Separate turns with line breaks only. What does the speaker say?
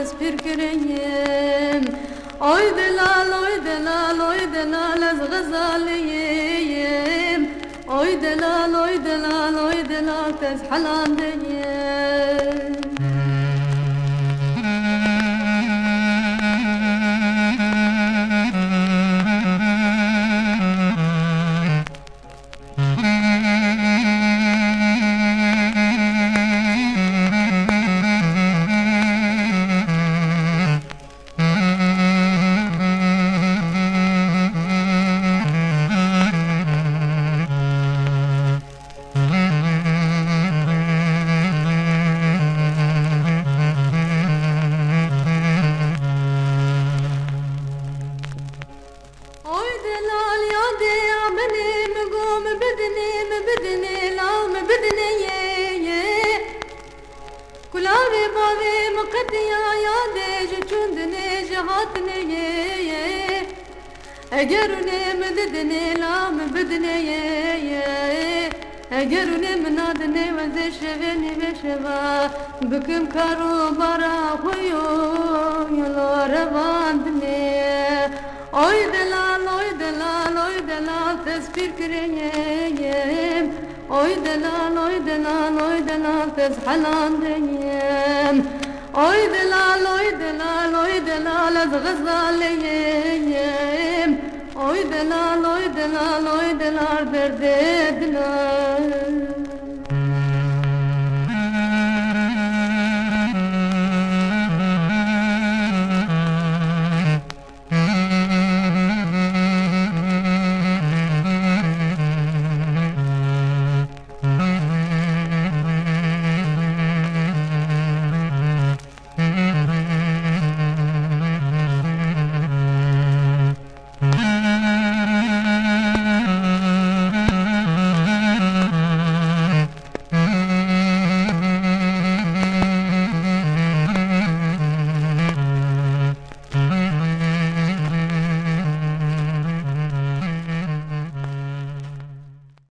تسبير كريم oy delal az غزاليم oy delal tez حلال ديم كلامي بابي مقديا يا ديج چوندني جهاتني اگروني مددني لام بدني اگروني منادني وزشفني بشفا بكم كارو برا خويو يلو رواندني oy delal tespir kireyim oy delal tez halan deyim oy delal az gazaleyim oy delal derde delal